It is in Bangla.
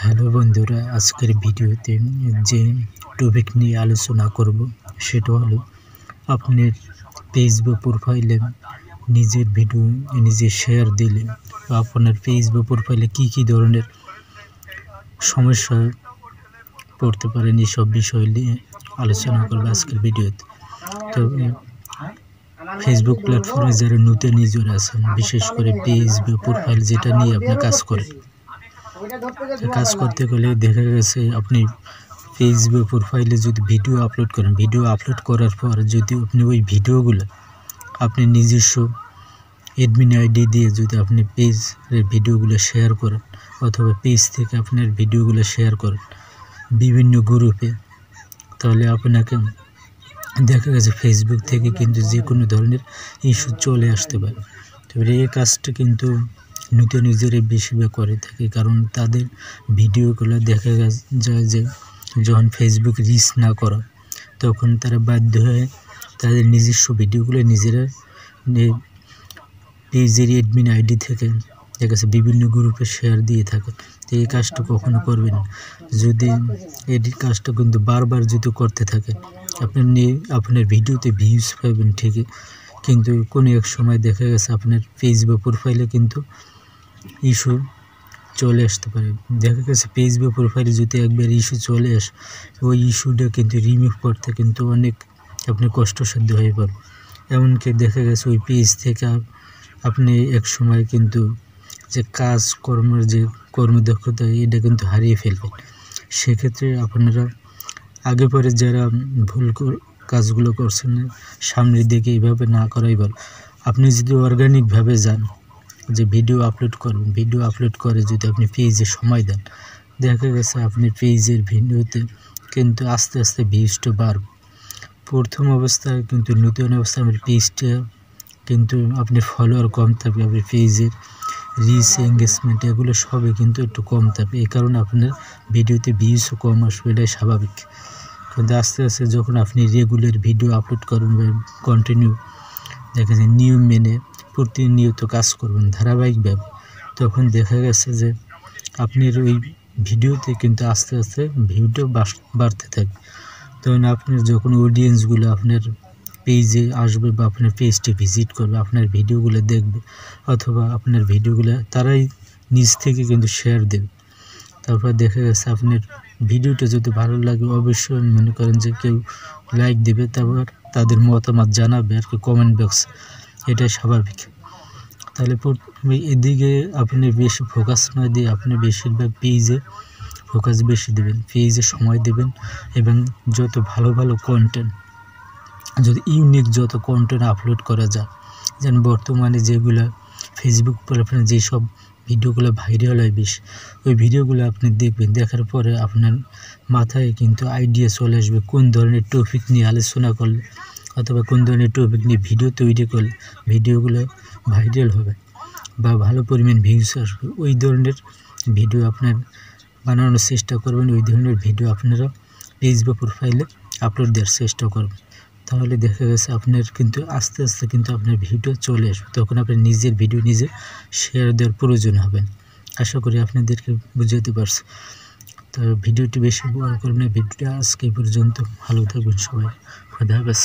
হ্যালো বন্ধুরা, আজকের ভিডিওতে যে টপিক নিয়ে আলোচনা করব সেটা হলো আপনার ফেসবুক প্রোফাইলে নিজের ভিডিও নিজে শেয়ার দিলে বা আপনার ফেসবুক প্রোফাইলে কী ধরনের সমস্যা পড়তে পারেন এইসব বিষয় নিয়ে আলোচনা করব আজকের ভিডিওতে। তো ফেসবুক প্ল্যাটফর্মে যারা নতুন ইউজার আছেন, বিশেষ করে ফেসবুক প্রোফাইল যেটা নিয়ে আপনি কাজ করেন, কাজ করতে গেলে দেখা গেছে আপনি ফেসবুক প্রোফাইলে যদি ভিডিও আপলোড করেন, ভিডিও আপলোড করার পর যদি আপনি ওই ভিডিওগুলো আপনি নিজস্ব অ্যাডমিন আইডি দিয়ে যদি আপনি পেজের ভিডিওগুলো শেয়ার করেন অথবা পেজ থেকে আপনার ভিডিওগুলো শেয়ার করেন বিভিন্ন গ্রুপে, তাহলে আপনাকে দেখা গেছে ফেসবুক থেকে কিন্তু যে কোনো ধরনের ইস্যু চলে আসতে পারে। তবে এই কাজটা কিন্তু নতুন ইউজারে বেশিরভাগ করে থাকে, কারণ তাদের ভিডিওগুলো দেখা যায় যে যখন ফেসবুক রিচ না করা, তখন তারা বাধ্য হয়ে তাদের নিজস্ব ভিডিওগুলো নিজেরা পেজের অ্যাডমিন আইডি থেকে দেখা যাচ্ছে বিভিন্ন গ্রুপে শেয়ার দিয়ে থাকে। তো এই কাজটা কখনো করবেন না। যদি এই কাজটা কিন্তু বারবার যদি করতে থাকে, আপনার ভিডিওতে ভিউজ পাবেন ঠিকই, কিন্তু কোনো এক সময় দেখা গেছে আপনার ফেসবুক প্রোফাইলে কিন্তু ইস্যু চলে আসতে পারে। দেখা গেছে ফেসবুক প্রোফাইলে যদি একবার ইস্যু চলে আসে, ওই ইস্যুটা কিন্তু রিমুভ করতে কিন্তু অনেক আপনি কষ্টসাধ্য হয়ে পড়বে। এমনকি দেখা গেছে ওই পেজ থেকে আপনি এক সময় কিন্তু যে কাজকর্মের যে কর্মদক্ষতা এটা কিন্তু হারিয়ে ফেলবেন। সেক্ষেত্রে আপনারা আগে পরে যারা ভুল কাজগুলো করছেন সামনের দিকে এইভাবে না করাই ভালো। আপনি যদি অর্গানিকভাবে যান যে ভিডিও আপলোড করবেন, ভিডিও আপলোড করে যদি আপনি পেজে সময় দেন, দেখা গেছে আপনি পেজের ভিডিওতে কিন্তু আস্তে আস্তে ভিউজটা বাড়বে। প্রথম অবস্থায় কিন্তু নতুন অবস্থায় আমার পেজটা কিন্তু আপনি ফলোয়ার কম থাকবে, আপনার পেজের রিচ এঙ্গেজমেন্ট এগুলো সবই কিন্তু একটু কম থাকবে। এই কারণে আপনার ভিডিওতে ভিউজও কম আসবে, এটাই স্বাভাবিক। কিন্তু আস্তে আস্তে যখন আপনি রেগুলার ভিডিও আপলোড করবেন, কন্টিনিউ দেখা যায় নিয়ম মেনে প্রতিনিয়ত কাজ করবেন ধারাবাহিকভাবে, তখন দেখা গেছে যে আপনার ওই ভিডিওতে কিন্তু আস্তে আস্তে ভিউটা বাড়তে থাকবে। তখন আপনার যখন অডিয়েন্সগুলো আপনার পেজে আসবে বা আপনার পেজটি ভিজিট করবে, আপনার ভিডিওগুলো দেখবে অথবা আপনার ভিডিওগুলো তারাই নিজ থেকে কিন্তু শেয়ার দেবে। তারপর দেখা গেছে আপনার ভিডিওটা যদি ভালো লাগে অবশ্যই মনে করেন যে কেউ লাইক দেবে, তারপর তাদের মতামত জানাবে আর কি কমেন্ট বক্স, এটাই স্বাভাবিক। তাহলে এদিকে আপনি বেশি ফোকাস না দিয়ে আপনি বেশিরভাগ পেজে ফোকাস বেশি দেবেন, পেজে সময় দেবেন এবং যত ভালো ভালো কন্টেন্ট, যদি ইউনিক যত কন্টেন্ট আপলোড করা যায়, যেন বর্তমানে যেগুলো ফেসবুক প্ল্যাটফর্মে যেসব ভিডিওগুলো ভাইরাল হয় বেশ, ওই ভিডিওগুলো আপনি দেখবেন, দেখার পরে আপনার মাথায় কিন্তু আইডিয়া চলে আসবে কোন ধরনের টপিক নিয়ে আলোচনা করলে অথবা কোন ধরনের টপিক নিয়ে ভিডিও তৈরি করলে ভিডিওগুলো ভাইরাল হবে বা ভালো পরিমাণ ভিউজ আসবে। ওই ধরনের ভিডিও আপনার বানানোর চেষ্টা করবেন, ওই ধরনের ভিডিও আপনারা ফেসবুক প্রোফাইলে আপলোড দেওয়ার চেষ্টা করবেন। তাহলে দেখা গেছে আপনার কিন্তু আস্তে আস্তে কিন্তু আপনার ভিডিও চলে আসবে, তখন আপনার নিজের ভিডিও নিজে শেয়ার দেওয়ার প্রয়োজন হবে না। আশা করি আপনাদেরকে বুঝাতে পারছি। তো ভিডিওটি বেশি বড় করবেন না, ভিডিওটা আজকে পর্যন্ত। ভালো থাকবেন সবাই, খোদা হাফেজ।